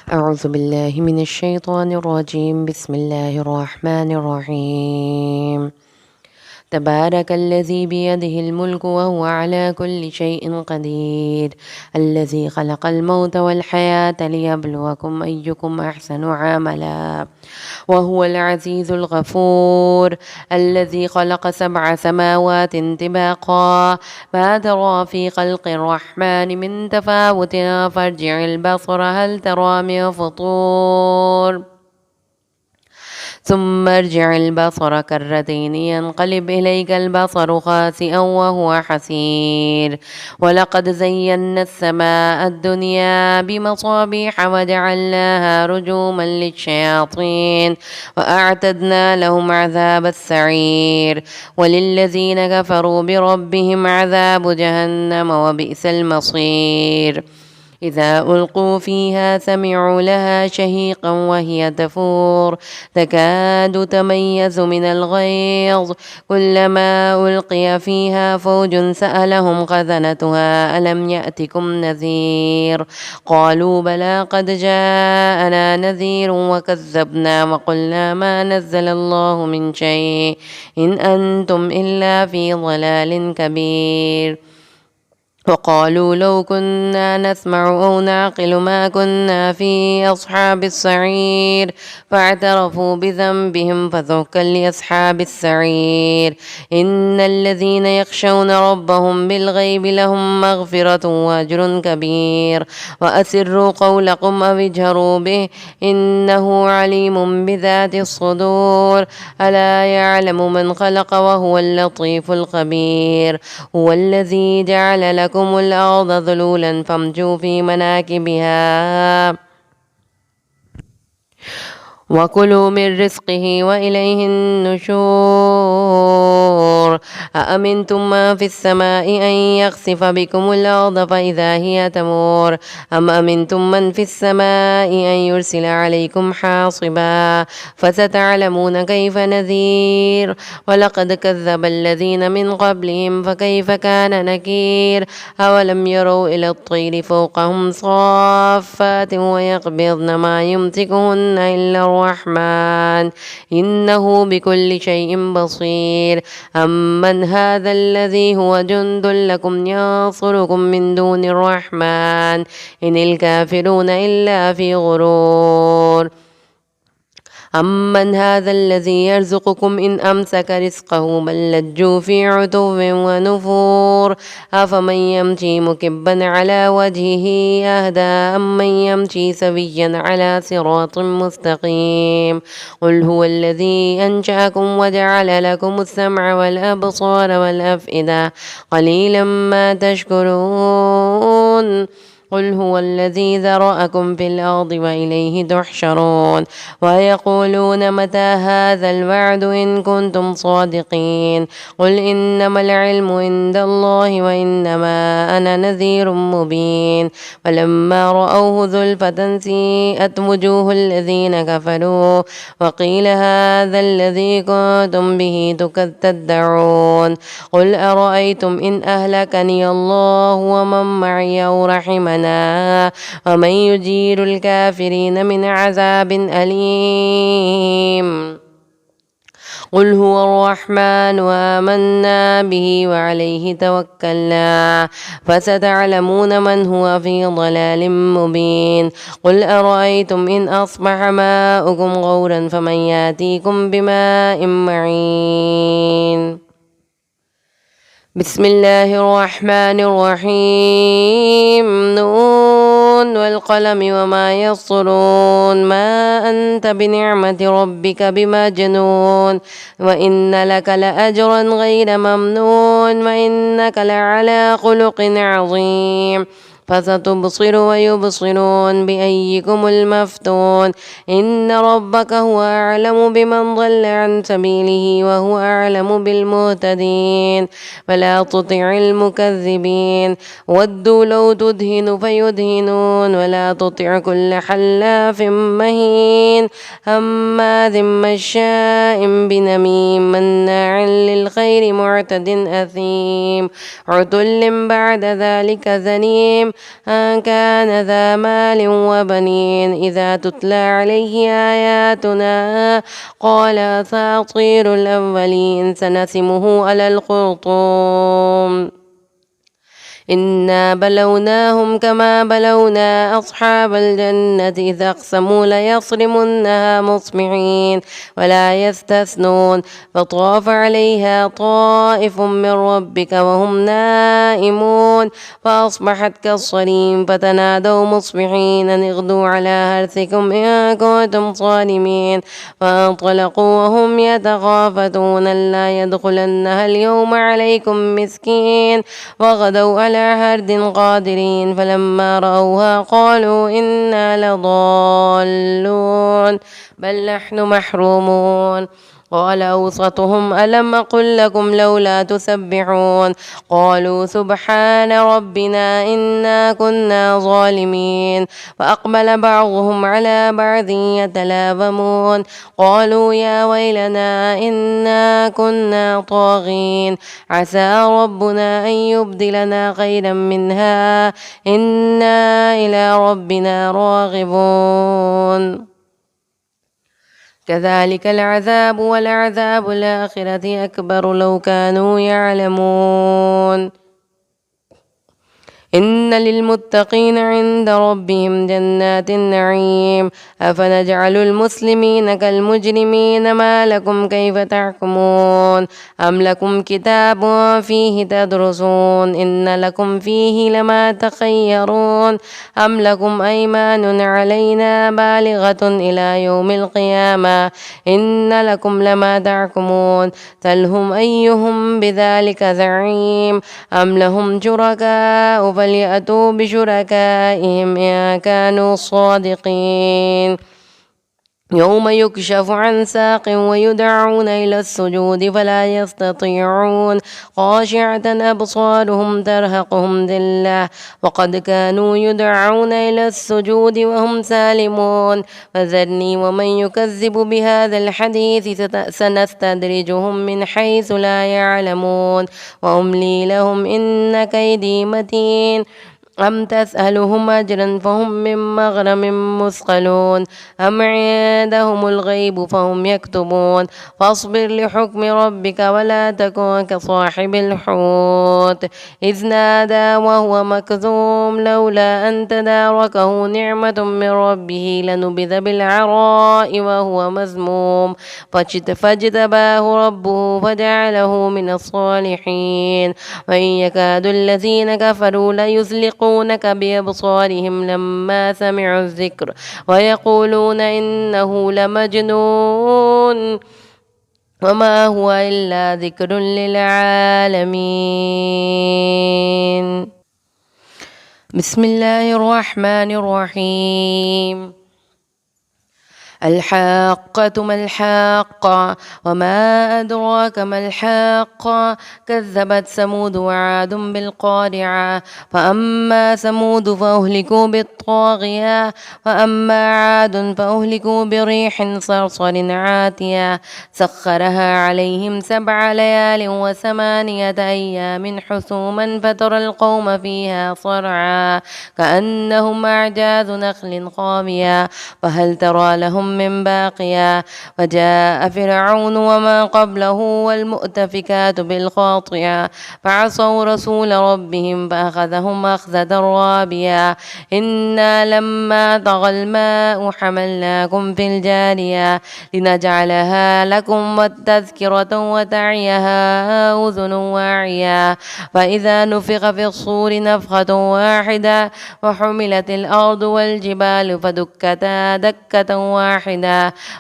أعوذ بالله من الشيطان الرجيم. بسم الله الرحمن الرحيم. تبارك الذي بيده الملك وهو على كل شيء قدير، الذي خلق الموت والحياة ليبلوكم أيكم أحسن عملا، وهو العزيز الغفور، الذي خلق 7 سماوات طباقا، ما ترى في خلق الرحمن من تفاوت فارجع البصر هل ترى من فطور، ثم ارجع البصر كرتين ينقلب إليك البصر خاسئا وهو حسير، ولقد زينا السماء الدنيا بمصابيح وجعلناها رجوما للشياطين وأعتدنا لهم عذاب السعير، وللذين كفروا بربهم عذاب جهنم وبئس المصير. إذا ألقوا فيها سمعوا لها شهيقا وهي تفور تكاد تميز من الغيظ، كلما ألقي فيها فوج سألهم خزنتها ألم يأتكم نذير، قالوا بلى قد جاءنا نذير وكذبنا وقلنا ما نزل الله من شيء إن أنتم إلا في ضلال كبير. وقالوا لو كنا نسمع أو نعقل ما كنا في أصحاب السعير، فاعترفوا بذنبهم فسحقا لأصحاب السعير. إن الذين يخشون ربهم بالغيب لهم مغفرة وأجر كبير، وأسروا قولكم أو اجهروا به إنه عليم بذات الصدور، ألا يعلم من خلق وهو اللطيف الخبير. هو الذي جعل لكم الأرض ذلولا فامشوا في مناكبها وكلوا من رزقه وإليه النشور. أأمنتم من في السماء أن يخسف بكم الأرض فإذا هي تمور، أم أمنتم من في السماء أن يرسل عليكم حاصبا، فستعلمون كيف نذير. ولقد كذب الذين من قبلهم فكيف كان نكير. أولم يروا إلى الطير فوقهم صافات ويقبضن ما يمسكهن إلا الرحمن إنه بكل شيء بصير. أمن هذا الذي هو جند لكم ينصركم من دون الرحمن إن الكافرون إلا في غرور. أمن هذا الذي يرزقكم إن أمسك رزقه بل لجوا في عتو ونفور. أفمن يمشي مكبا على وجهه أهدى أمن يمشي سويا على صراط مستقيم. قل هو الذي أنشأكم وجعل لكم السمع والأبصار والأفئدة قليلا ما تشكرون. قل هو الذي ذرأكم في الأرض وإليه تحشرون. ويقولون متى هذا الوعد إن كنتم صادقين. قل إنما العلم عند الله وإنما أنا نذير مبين. فلما رأوه زلفة سيئت وجوه الذين كفروا وقيل هذا الذي كنتم به تدعون. قل أرأيتم إن أهلكني الله ومن معي أو رحمنا ومن يجير الكافرين من عذاب أليم. قل هو الرحمن وآمنا به وعليه توكلنا فستعلمون من هو في ضلال مبين. قل أرأيتم إن أصبح ماؤكم غورا فمن يأتيكم بماء معين. بسم الله الرحمن الرحيم. نون والقلم وما يسطرون ما أنت بنعمة ربك بمجنون وإن لك لأجرا غير ممنون وإنك لعلى خلق عظيم. فستبصر ويبصرون بأيكم المفتون. إن ربك هو أعلم بمن ضل عن سبيله وهو أعلم بالمهتدين. فلا تطع المكذبين ودوا لو تدهن فيدهنون ولا تطع كل حلاف مهين هماذ مشاء بنميم مناع للخير معتد أثيم عتل بعد ذلك زنيم أن كان ذا مال وبنين إذا تتلى عليه آياتنا قال أساطير الأولين سنسمه على الخرطوم إنا بلوناهم كما بلونا أصحاب الجنة إذ أقسموا ليصرمنها مصبحين ولا يستثنون فطاف عليها طائف من ربك وهم نائمون فأصبحت كالصريم فتنادوا مصبحين أن اغدوا على حرثكم إن كنتم صارمين فانطلقوا وهم يتخافتون ألا يدخلنها اليوم عليكم مسكين وغدوا على حرد قادرين فلما رأوها قالوا إنا لضالون بل نحن محرومون قال أوسطهم ألم أقل لكم لولا تسبحون قالوا سبحان ربنا إنا كنا ظالمين فأقبل بعضهم على بعض يتلاومون قالوا يا ويلنا إنا كنا طاغين عسى ربنا أن يبدلنا خيرا منها إنا إلى ربنا راغبون كذلك العذاب ولعذاب الآخرة أكبر لو كانوا يعلمون إن للمتقين عند ربهم جنات النعيم أفنجعل المسلمين كالمجرمين ما لكم كيف تحكمون أم لكم كتاب فيه تدرسون إن لكم فيه لما تخيرون أم لكم أيمان علينا بالغة إلى يوم القيامة إن لكم لما تحكمون سلهم أيهم بذلك زعيم أم لهم شركاء فليأتوا بشركائهم إن كانوا صادقين يوم يكشف عن ساق ويدعون إلى السجود فلا يستطيعون خاشعة أبصارهم ترهقهم ذلة وقد كانوا يدعون إلى السجود وهم سالمون فذرني ومن يكذب بهذا الحديث سنستدرجهم من حيث لا يعلمون وأملي لهم إن كيدي متين أم تسألهم أجرا فهم من مغرم مثقلون أم عندهم الغيب فهم يكتبون فاصبر لحكم ربك ولا تكن كصاحب الحوت إذ نادى وهو مكذوم لولا أن تداركه نعمة من ربه لنبذ بالعراء وهو مذموم فاجتباه ربه فجعله من الصالحين وإن يكاد الذين كفروا ليزلقونك بأبصارهم لما سمعوا الذكر ويقولون إنه لمجنون وما هو إلا ذكر للعالمين بسم الله الرحمن الرحيم الحاقة ما الحاقة وما أدراك ما الحاقة كذبت ثمود وعاد بالقارعة فأما ثمود فأهلكوا بالطاغية وأما عاد فأهلكوا بريح صرصر عاتية سخرها عليهم 7 ليال و8 أيام حسوما فترى القوم فيها صرعى كأنهم أعجاز نخل خاوية فهل ترى لهم من باقية وجاء فرعون وما قبله والمؤتفكات بالخاطئة فعصوا رسول ربهم فأخذهم أخذة رابية إنا لما طغى الماء حملناكم في الجارية لنجعلها لكم والتذكرة وتعيها أذن واعية فإذا نفخ في الصور نفخة واحدة وحملت الأرض والجبال فدكتا دكة واحدة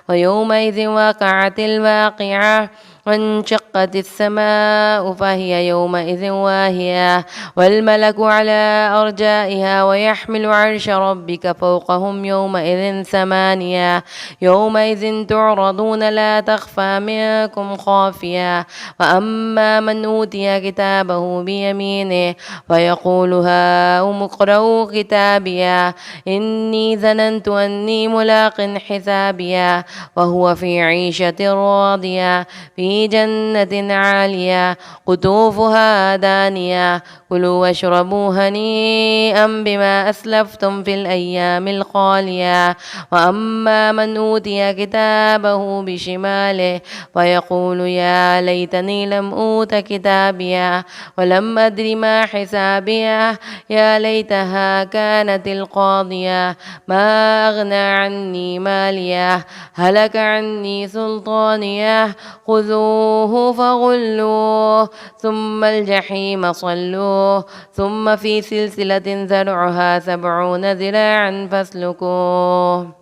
ويومئذ وقعت الواقعة وانشقت السماء فهي يومئذ واهية والملك على أرجائها ويحمل عرش ربك فوقهم يومئذ 8 يومئذ تعرضون لا تخفى منكم خافية وأما من أوتي كتابه بيمينه فيقول هاؤم اقرءوا كتابيه إني ظننت أني ملاق حسابيه وهو في عيشة راضية في في جنة عالية قطوفها دانية كلوا واشربوا هنيئا بما أسلفتم في الأيام الخالية وأما من أوتي كتابه بشماله فيقول يا ليتني لم أوت كتابيه ولم أدر ما حسابيه يا ليتها كانت القاضية ما أغنى عني ماليه هلك عني سلطانيه خذوه فغلوه ثم الجحيم صلوه ثم في سلسلة ذرعها 70 ذراعا فاسلكوه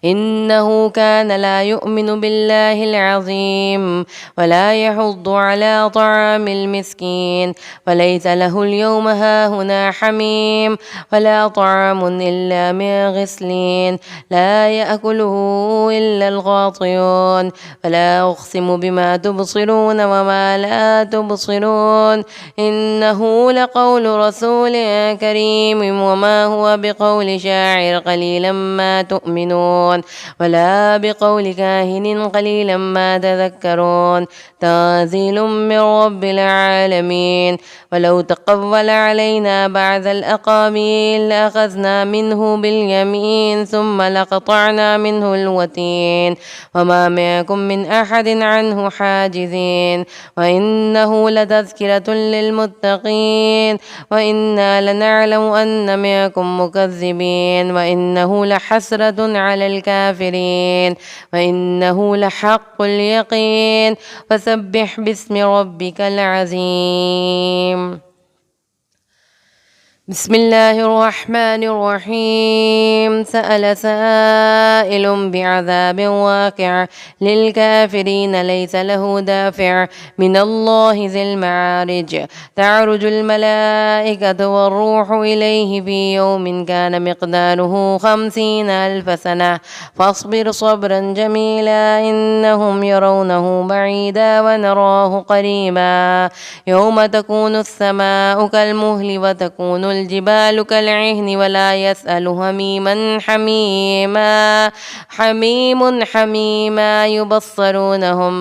إنه كان لا يؤمن بالله العظيم ولا يحض على طعام المسكين فليس له اليوم هاهنا حميم ولا طعام إلا من غسلين لا يأكله إلا الغاطيون فلا أقسم بما تبصرون وما لا تبصرون إنه لقول رسول كريم وما هو بقول شاعر قليلا ما تؤمنون ولا بقول كاهن قليلا ما تذكرون تنزيل من رب العالمين ولو تقول علينا بعض الأقاويل لأخذنا منه باليمين ثم لقطعنا منه الوتين وما منكم من أحد عنه حاجزين وإنه لتذكرة للمتقين وإنا لنعلم أن منكم مكذبين وإنه لحسرة على الكافرين وإنه لحق اليقين فسبح باسم ربك العظيم بسم الله الرحمن الرحيم سأل سائل بعذاب واقع للكافرين ليس له دافع من الله ذي المعارج تعرج الملائكة والروح إليه في يوم كان مقداره 50,000 سنة فاصبر صبرا جميلا إنهم يرونه بعيدا ونراه قريبا يوم تكون السماء كالمهل وتكون الجبال كالعهن ولا يسأل حميما يبصرونهم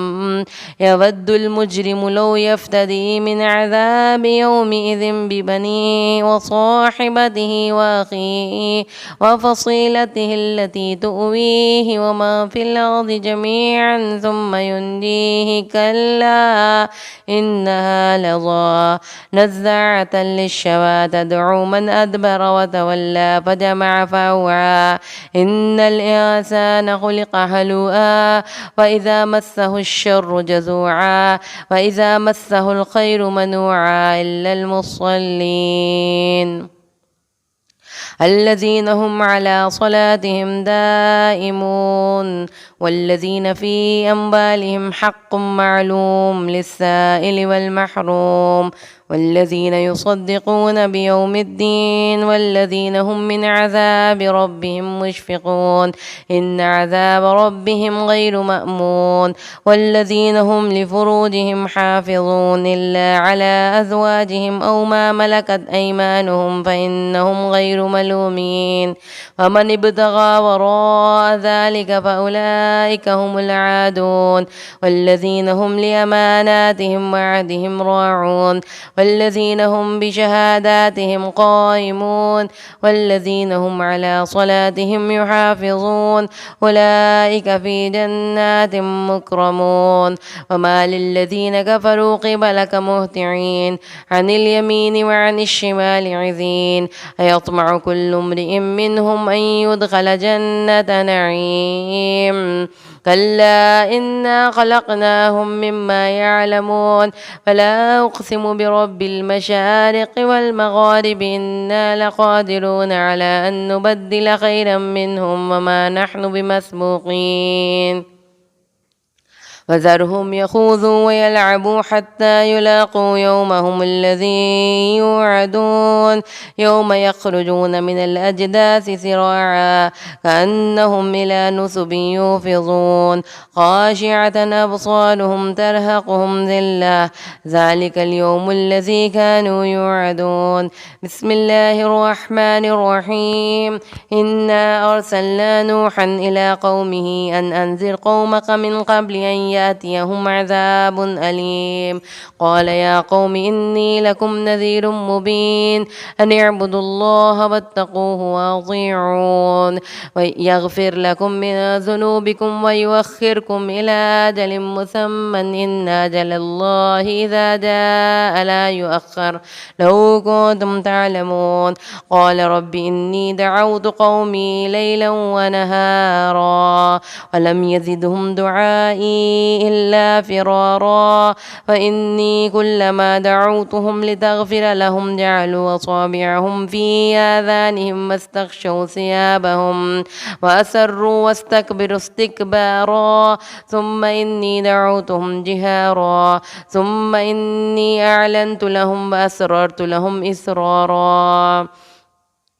يود المجرم لو يفتدي من عذاب يومئذ ببنيه وصاحبته وأخيه وفصيلته التي تؤويه وما في الأرض جميعا ثم ينجيه كلا إنها لظى نزاعة للشوى تدعو من أدبر وتولى فجمع فأوعى إن الإنسان خلق هلوعا وإذا مسه الشر جزوعا وإذا مسه الخير منوعا إلا المصلين الذين هم على صلاتهم دائمون والذين في أموالهم حق معلوم للسائل والمحروم والذين يصدقون بيوم الدين والذين هم من عذاب ربهم مشفقون إن عذاب ربهم غير مأمون والذين هم لفروجهم حافظون إلا على أزواجهم أو ما ملكت أيمانهم فإنهم غير ملومين ومن ابتغى وراء ذلك فأولئك هم العادون والذين هم لأماناتهم وعهدهم راعون والذين هم بشهاداتهم قائمون والذين هم على صلاتهم يحافظون أولئك في جنات مكرمون وما للذين كفروا قبلك مهطعين عن اليمين وعن الشمال عزين أيطمع كل امرئ منهم أن يدخل جنة نعيم كلا إنا خلقناهم مما يعلمون فلا أقسم برب المشارق والمغارب إنا لقادرون على أن نبدل خيرا منهم وما نحن بمسبوقين وذرهم يخوضوا ويلعبوا حتى يلاقوا يومهم الذي يوعدون يوم يخرجون من الأجداث سراعا كأنهم إلى نصب يوفضون خاشعة أبصارهم ترهقهم ذلة ذلك اليوم الذي كانوا يوعدون بسم الله الرحمن الرحيم إنا أرسلنا نوحا إلى قومه أن أنذر قومك من قبل أن يأتيهم عذاب أليم. قال يا قوم إني لكم نذير مبين أن اعبدوا الله واتقوه وأطيعون ويغفر لكم من ذنوبكم ويؤخركم إلى أجل مسمى إن أجل الله إذا جاء لا يؤخر لو كنتم تعلمون. قال رب إني دعوت قومي ليلا ونهارا ولم يزدهم دعائي إلا فرارا فإني كلما دعوتهم لتغفر لهم جعلوا أصابعهم في آذانهم واستغشوا ثيابهم وأسروا واستكبروا استكبارا ثم إني دعوتهم جهارا ثم إني أعلنت لهم وأسررت لهم إسرارا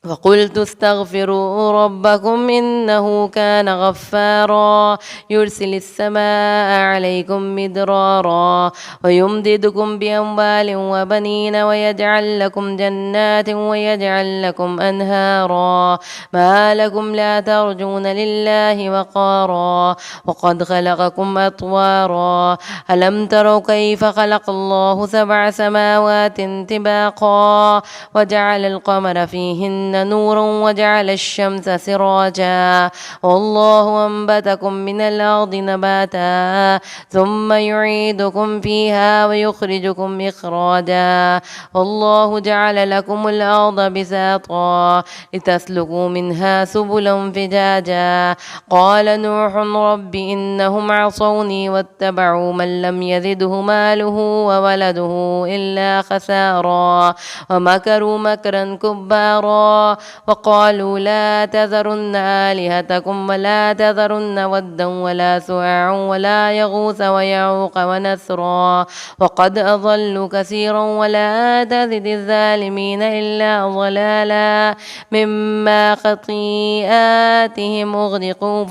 وقلت استغفروا ربكم إنه كان غفارا يرسل السماء عليكم مدرارا ويمددكم بأموال وبنين ويجعل لكم جنات ويجعل لكم أنهارا ما لكم لا ترجون لله وقارا وقد خلقكم أطوارا ألم تروا كيف خلق الله 7 سماوات طباقا وجعل القمر فيهن نورا وجعل الشمس سراجا والله أنبتكم من الأرض نباتا ثم يعيدكم فيها ويخرجكم إخراجا والله جعل لكم الأرض بساطا لتسلكوا منها سبلا فجاجا. قال نوح رب إنهم عصوني واتبعوا من لم يزده ماله وولده إلا خسارا ومكروا مكرا كبارا وقالوا لا تذرن آلهتكم ولا تذرن ودا ولا سواعا ولا يغوث ويعوق ونسرا وقد أضلوا كثيرا ولا تزد الظالمين إلا ضلالا مما خطيئاتهم أغرقوا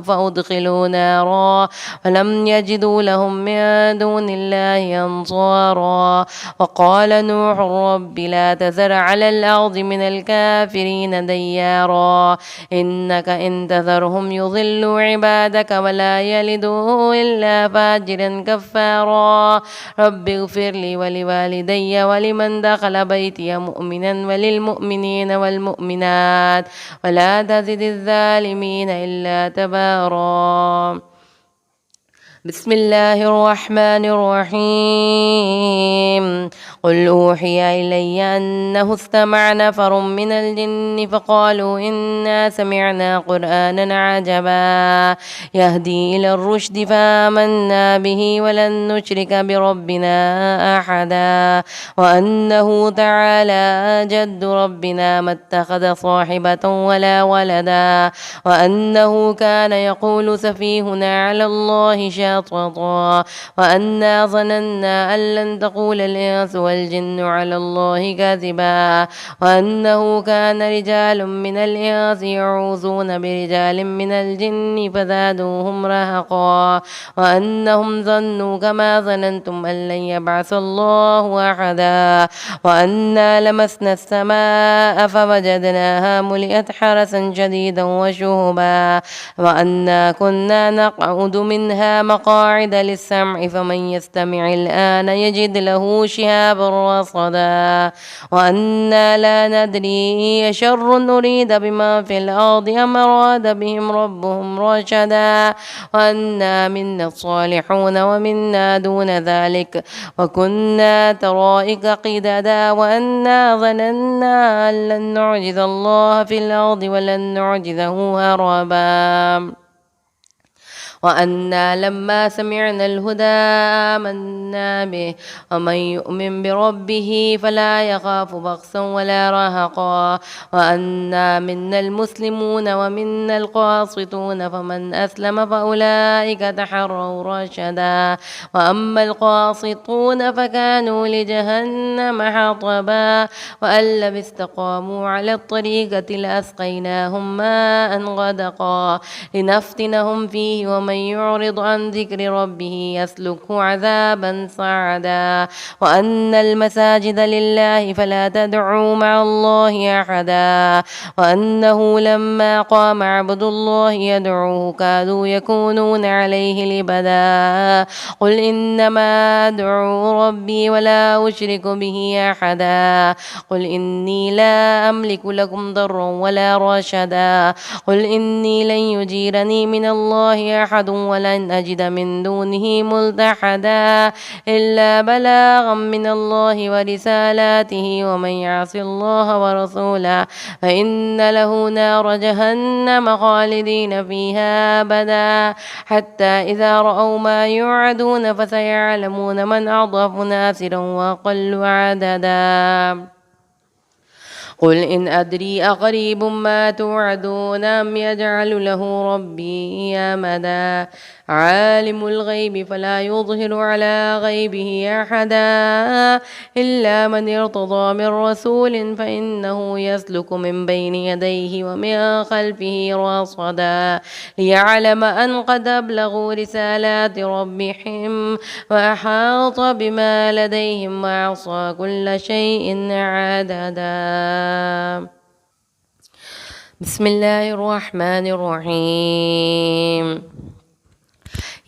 فأدخلوا نارا ولم يجدوا لهم من دون الله أنصارا. وقال نوح رب لا تذر على الأرض من الكافرين ديارا إنك إن تذرهم يضلوا عبادك ولا يلدوا إلا فاجرا كفارا. رب اغفر لي ولوالدي ولمن دخل بيتي مؤمنا وللمؤمنين والمؤمنات ولا تزد الظالمين إلا تبارا. بسم الله الرحمن الرحيم. قل أوحي إلي أنه استمع نفر من الجن فقالوا إنا سمعنا قرآنا عجبا يهدي إلى الرشد فآمنا به ولن نشرك بربنا أحدا وأنه تعالى جد ربنا ما اتخذ صاحبة ولا ولدا وأنه كان يقول سفيهنا على الله شططا وأنا ظننا أن لن تقول الإنس والجن على الله كذبا وأنه كان رجال من الإنس يعوذون برجال من الجن فزادوهم رهقا وأنهم ظنوا كما ظننتم أن لن يبعث الله أحدا وأنا لمسنا السماء فوجدناها ملئت حرسا شديدا وشهبا وأنا كنا نقعد منها مقاعد للسمع فمن يستمع الآن يجد له شهابا رصدا وأنا لا ندري أشر نريد بما في الأرض أم أراد بهم ربهم رشدا وأنا منا الصالحون ومنا دون ذلك وكنا طرائق قددا وأنا ظننا أن لن نعجز الله في الأرض ولن نعجزه هربا وأنا لما سمعنا الهدى آمنا به ومن يؤمن بربه فلا يخاف بخسا ولا رهقا وأنا منا المسلمون ومنا القاسطون فمن أسلم فأولئك تحروا رشدا وأما القاسطون فكانوا لجهنم حطبا وأن لم استقاموا على الطريقة لأسقيناهم ماء غدقا لنفتنهم فيه ومن ومن يعرض عن ذكر ربه يسلكه عذابا صعدا وأن المساجد لله فلا تدعوا مع الله أحدا وأنه لما قام عبد الله يدعوه كادوا يكونون عليه لبدا قل إنما أدعو ربي ولا أشرك به أحدا قل إني لا أملك لكم ضرا ولا رشدا قل إني لن يجيرني من الله أحد ولن أجد من دونه ملتحدا إلا بلاغا من الله ورسالاته ومن يعص الله ورسوله فإن له نار جهنم خالدين فيها أبدا حتى إذا رأوا ما يوعدون فسيعلمون من أضعف ناصرا وأقل عددا قل إن أدري أقريب ما توعدون أم يجعل له ربي أمدا عالم الغيب فلا يظهر على غيبه أحدا إلا من ارتضى من رسول فإنه يسلك من بين يديه ومن خلفه رصدا ليعلم أن قد أبلغوا رسالات ربهم وأحاط بما لديهم وأحصى كل شيء عددا بسم الله الرحمن الرحيم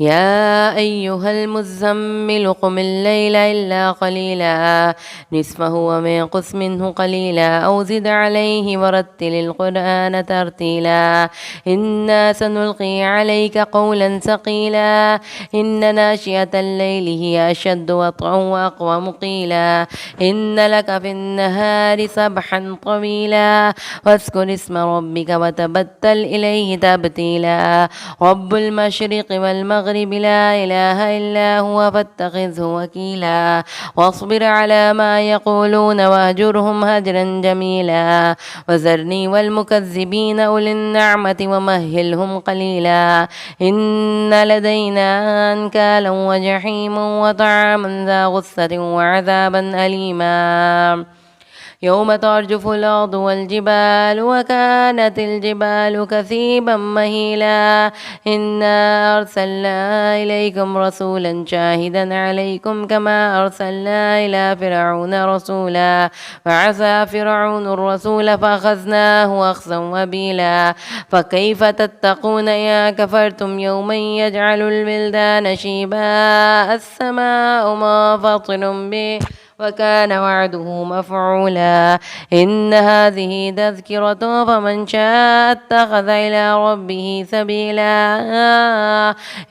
يا أيها المزمل قم الليل إلا قليلا نصفه وانقص منه قليلا أو زد عليه ورتل القرآن ترتيلا إنا سنلقي عليك قولا ثقيلا إن ناشئة الليل هي أشد وطئا وأقوم قيلا إن لك في النهار سبحا طويلا واذكر اسم ربك وتبتل إليه تبتيلا رب المشرق والمغرب لا إله إلا هو فاتخذه وكيلا واصبر على ما يقولون واهجرهم هجرا جميلا وذرني والمكذبين أولي النعمة ومهلهم قليلا إن لدينا أنكالا وجحيما وطعاما ذا غصة وعذابا أليما يوم ترجف الأرض والجبال وكانت الجبال كثيبا مهيلا إنا أرسلنا إليكم رسولا شاهدا عليكم كما أرسلنا إلى فرعون رسولا فعصى فرعون الرسول فأخذناه أخذا وبيلا فكيف تتقون يا كفرتم يوما يجعل البلدان شيبا السماء منفطر به وكان وعده مفعولا إن هذه تذكرة فمن شاء اتخذ إلى ربه سبيلا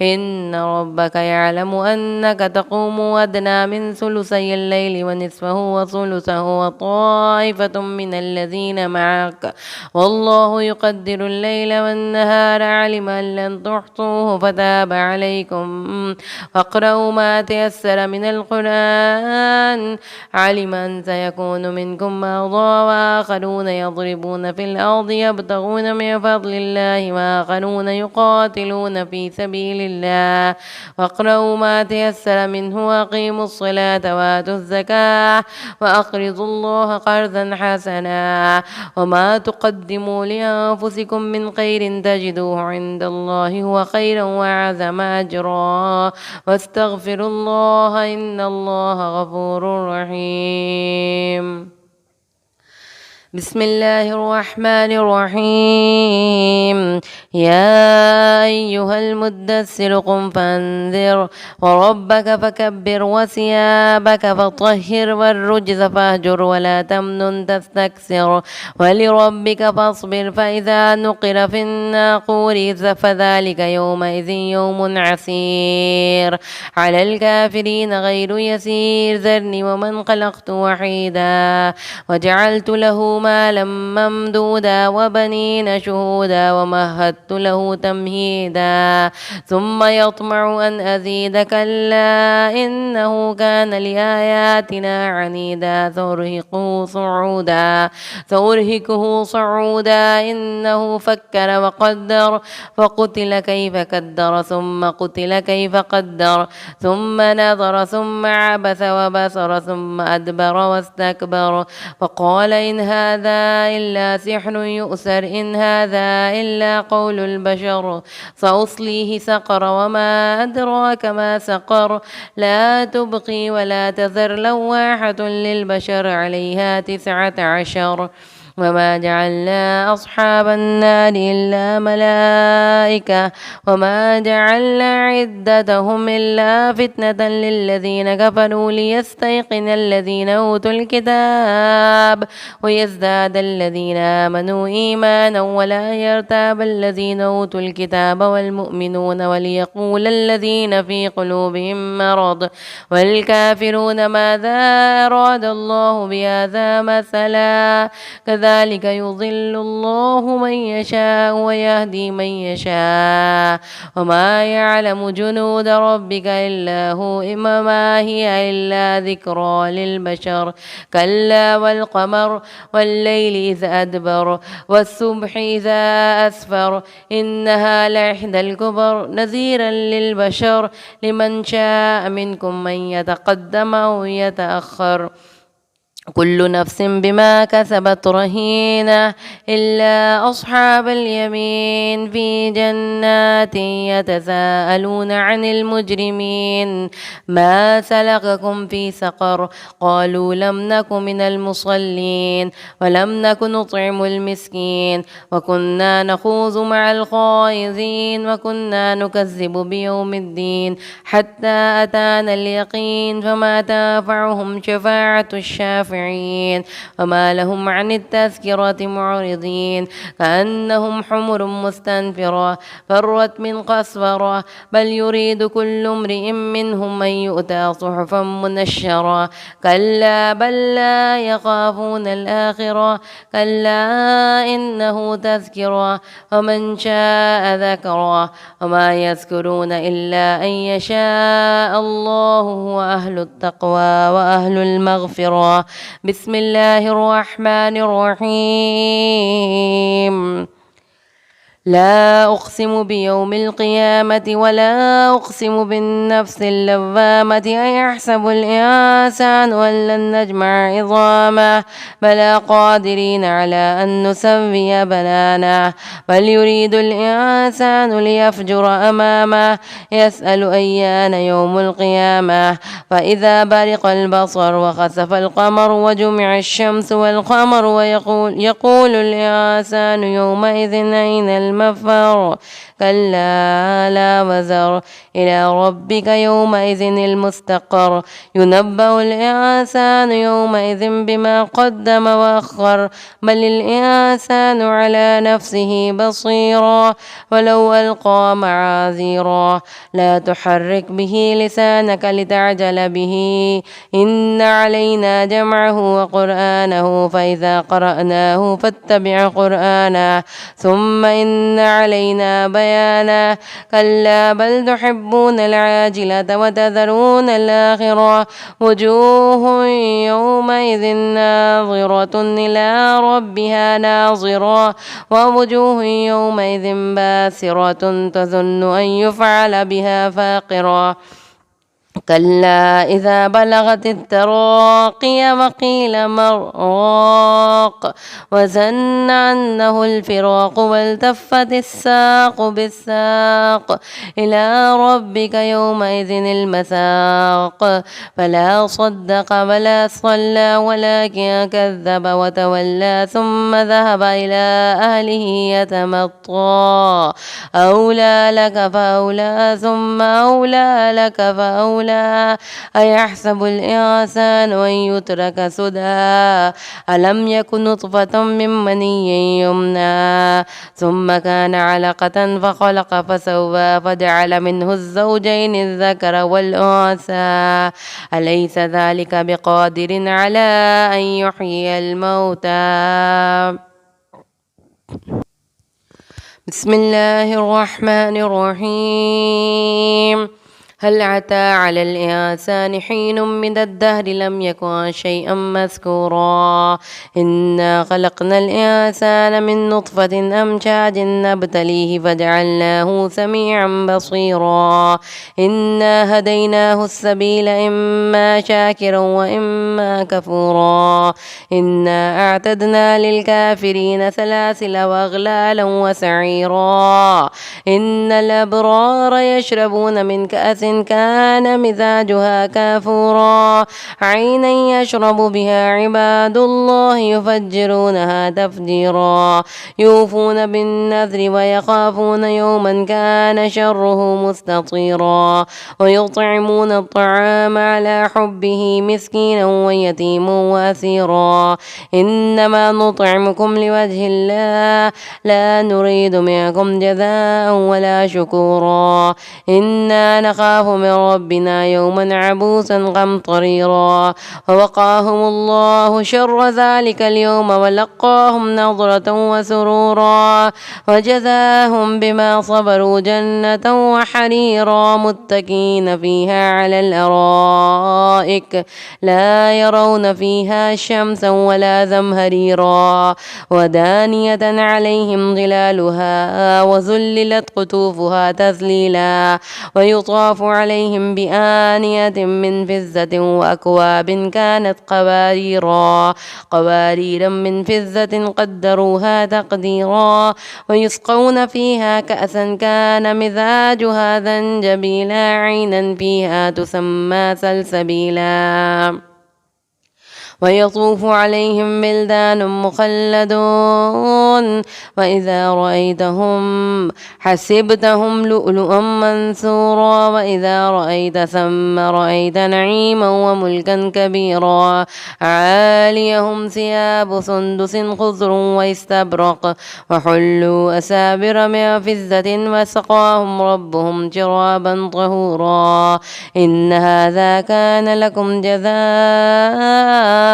إن ربك يعلم أنك تقوم أدنى من ثلثي الليل ونصفه وثلثه وطائفة من الذين معك والله يقدر الليل والنهار علم أن لن تحصوه فتاب عليكم فاقرأوا ما تيسر من القرآن علم أن سيكون منكم مرضى وآخرون يضربون في الأرض يبتغون من فضل الله وآخرون يقاتلون في سبيل الله واقرأوا ما تيسر منه وأقيموا الصلاة وآتوا الزكاة وأقرضوا الله قرضا حسنا وما تقدموا لأنفسكم من خير تجدوه عند الله هو خيرا وأعظم أجرا واستغفروا الله إن الله غفور رحيم بسم الله الرحمن الرحيم يا أيها المدثر قم فانذر وربك فكبر وثيابك فطهر والرجز فاهجر ولا تمنن تستكثر ولربك فاصبر فإذا نقر في الناقور فذلك يومئذ يوم عسير على الكافرين غير يسير ذرني ومن خلقت وحيدا وجعلت له مالا ممدودا وبنين شهودا ومهدت له تمهيدا ثم يطمع أن أزيد كلا إنه كان لآياتنا عنيدا سأرهقه صعودا إنه فكر وقدر فقتل كيف قدر ثم قتل كيف قدر ثم نظر ثم عبس وبصر ثم أدبر واستكبر وقال إن هذا إلا سحر يؤثر إن هذا إلا قول البشر سأصليه سقر وما أدراك ما سقر لا تبقي ولا تذر لواحة للبشر عليها 19 وما جعلنا أصحاب النار إلا ملائكة وما جعلنا عدتهم إلا فتنة للذين كفروا ليستيقن الذين أوتوا الكتاب ويزداد الذين آمنوا إيمانا ولا يرتاب الذين أوتوا الكتاب والمؤمنون وليقول الذين في قلوبهم مرض والكافرون ماذا أراد الله بهذا مثلا كذلك يضل الله من يشاء ويهدي من يشاء وما يعلم جنود ربك إلا هو ما هي إلا ذكرى للبشر كلا والقمر والليل إذ أدبر والصبح إذا أسفر إنها لإحدى الكبر نذيرا للبشر لمن شاء منكم من يتقدم أو يتأخر كل نفس بما كسبت رهينة إلا أصحاب اليمين في جنات يتساءلون عن المجرمين ما سلككم في سقر قالوا لم نك من المصلين ولم نك نطعم المسكين وكنا نخوض مع الخائضين وكنا نكذب بيوم الدين حتى أتانا اليقين فما تنفعهم شفاعة الشافعين وما لهم عن التذكرة معرضين كأنهم حمر مستنفرة فرت من قسورة بل يريد كل امرئ منهم أن يؤتى صحفا منشرة كلا بل لا يخافون الآخرة كلا إنه تذكرة ومن شاء ذكره وما يذكرون إلا أن يشاء الله هو أهل التقوى وأهل المغفرة بسم الله الرحمن الرحيم لا أقسم بيوم القيامة ولا أقسم بالنفس اللوامة أيحسب الإنسان أن لن نجمع عظامه بلى قادرين على أن نسوي بنانه بل يريد الإنسان ليفجر أمامه يسأل أيان يوم القيامة فإذا برق البصر وخسف القمر وجمع الشمس والقمر ويقول الإنسان يومئذ أين المفر كلا لا وزر إلى ربك يومئذ المستقر ينبأ الإنسان يومئذ بما قدم وأخر بل الإنسان على نفسه بصيرا ولو ألقى معاذيرا لا تحرك به لسانك لتعجل به إن علينا جمعه وقرآنه فإذا قرأناه فاتبع قرآنه ثم إن علينا بيانا كلا بل تحبون العاجلة وتذرون الآخرة وجوه يومئذ ناظرة إلى ربها ناظرة ووجوه يومئذ باسرة تظن أن يفعل بها فاقرة كلا إذا بلغت التراقي وقيل مراق وظن أنه الفراق والتفت الساق بالساق إلى ربك يومئذ المساق فلا صدق ولا صلى ولكن كذب وتولى ثم ذهب إلى أهله يتمطى أولى لك فأولى ثم أولى لك فأولى أيحسب الإنسان أن يترك سدى ألم يكن نطفة من مني يمنى ثم كان علقة فخلق فسوى فجعل منه الزوجين الذكر والأنثى أليس ذلك بقادر على أن يحيي الموتى بسم الله الرحمن الرحيم هل أتى على الإنسان حين من الدهر لم يكن شيئا مذكورا إنا خلقنا الإنسان من نطفة أمشاج نبتليه فجعلناه سميعا بصيرا إنا هديناه السبيل إما شاكرا وإما كفورا إنا أعتدنا للكافرين سلاسل وأغلالا وسعيرا إن الأبرار يشربون من كأس كان مزاجها كافورا عينا يشرب بها عباد الله يفجرونها تفجيرا يوفون بالنذر ويخافون يوما كان شره مستطيرا ويطعمون الطعام على حبه مسكينا ويتيما وأسيرا إنما نطعمكم لوجه الله لا نريد منكم جزاء ولا شكورا إنا نخاف من ربنا يوما عبوسا قمطريرا ووقاهم الله شر ذلك اليوم ولقاهم نظرة وسرورا وجزاهم بما صبروا جنة وحريرا متكين فيها على الأرائك لا يرون فيها شمسا ولا زمهريرا ودانية عليهم ظلالها وذللت قطوفها تذليلا ويطاف عليهم بآنية من فزة وأكواب كانت قواريرا من فزة قدروها تقديرا ويسقون فيها كأسا كان مزاجها زنجبيلا عينا فيها تسمى سلسبيلا ويطوف عليهم بلدان مخلدون وإذا رأيتهم حسبتهم لؤلؤا منثورا وإذا رأيت ثم رأيت نعيما وملكا كبيرا عاليهم ثياب سندس خضر واستبرق وحلوا أسابر من فزة وسقاهم ربهم شرابا طهورا إن هذا كان لكم جزاء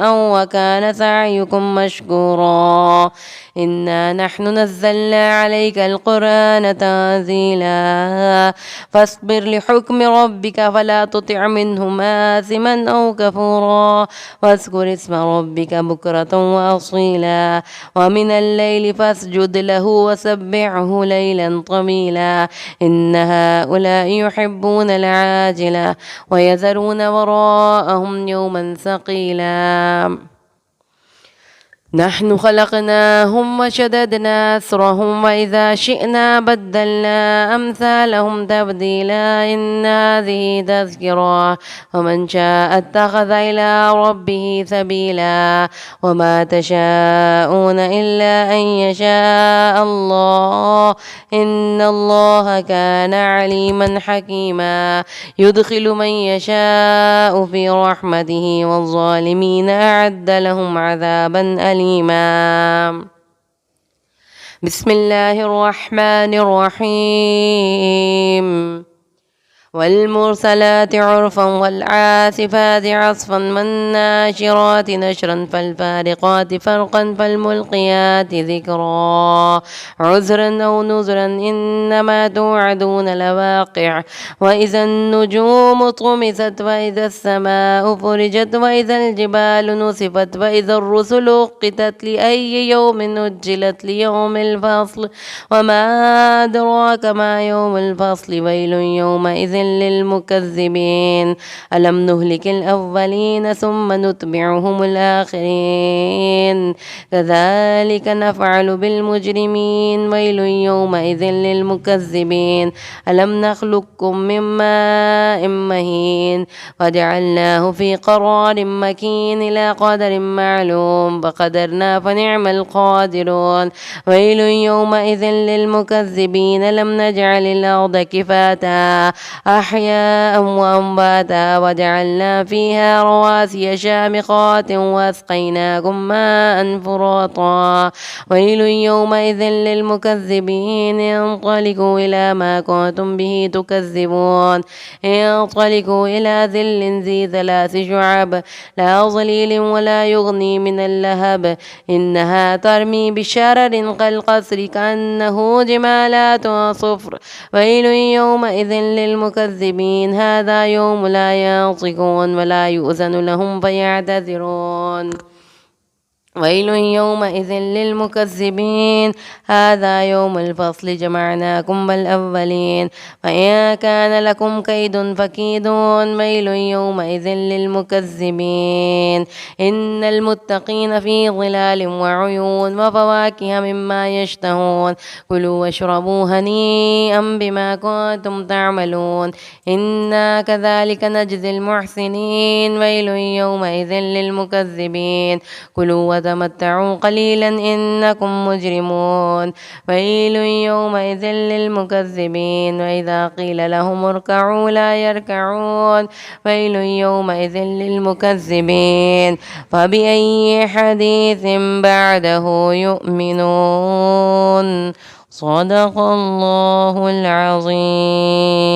وكان سعيكم مشكورا إنا نحن نزلنا عليك القرآن تنزيلا فاصبر لحكم ربك فلا تطع منهم آثما أو كفورا واذكر اسم ربك بكرة وأصيلا ومن الليل فاسجد له وسبحه ليلا طويلا إن هؤلاء يحبون العاجلة ويذرون وراءهم يوما ثقيلا نحن خلقناهم وشددنا أسرهم وإذا شئنا بدلنا أمثالهم تبديلا إن هذه تذكرة ومن شاء اتخذ إلى ربه سبيلا وما تشاءون إلا أن يشاء الله إن الله كان عليما حكيما يدخل من يشاء في رحمته والظالمين أعد لهم عذابا أليما بسم الله الرحمن الرحيم والمرسلات عرفا والعاصفات عصفا والناشرات نشرا فالفارقات فرقا فالملقيات ذكرا عذرا أو نذرا إنما توعدون لواقع وإذا النجوم طمست وإذا السماء فرجت وإذا الجبال نسفت وإذا الرسل أقتت لأي يوم نجلت ليوم الفصل وما أدراك ما يوم الفصل ويل يومئذ للمكذبين ألم نهلك الأولين ثم نتبعهم الآخرين كذلك نفعل بالمجرمين ويل يومئذ للمكذبين ألم نخلقكم من ماء مهين وجعلناه في قرار مكين إلى قدر معلوم فقدرنا فنعم القادرون ويل يومئذ للمكذبين لم نجعل الأرض كفاتا أحياء وأمواتا وجعلنا فيها رواسي شامخات وأسقيناكم ماء فراطا ويل يومئذ للمكذبين انطلقوا إلى ما كنتم به تكذبون انطلقوا إلى ظل ذي 3 شعب لا ظليل ولا يغني من اللهب إنها ترمي بشرر كالقصر كأنه جمالات صفر ويل يومئذ للمكذبين للمكذبين هذا يوم لا ينطقون ولا يؤذن لهم فيعتذرون ويل يومئذ للمكذبين هذا يوم الفصل جمعناكم بالأولين فإن كان لكم كيد فكيدون ويل يومئذ للمكذبين إن المتقين في ظلال وعيون وفواكه مما يشتهون كلوا واشربوا هنيئا بما كنتم تعملون إنا كذلك نجزي المحسنين ويل يومئذ للمكذبين كلوا وتمتعوا قليلا إنكم مجرمون ويل يومئذ للمكذبين وإذا قيل لهم اركعوا لا يركعون ويل يومئذ للمكذبين فبأي حديث بعده يؤمنون صدق الله العظيم.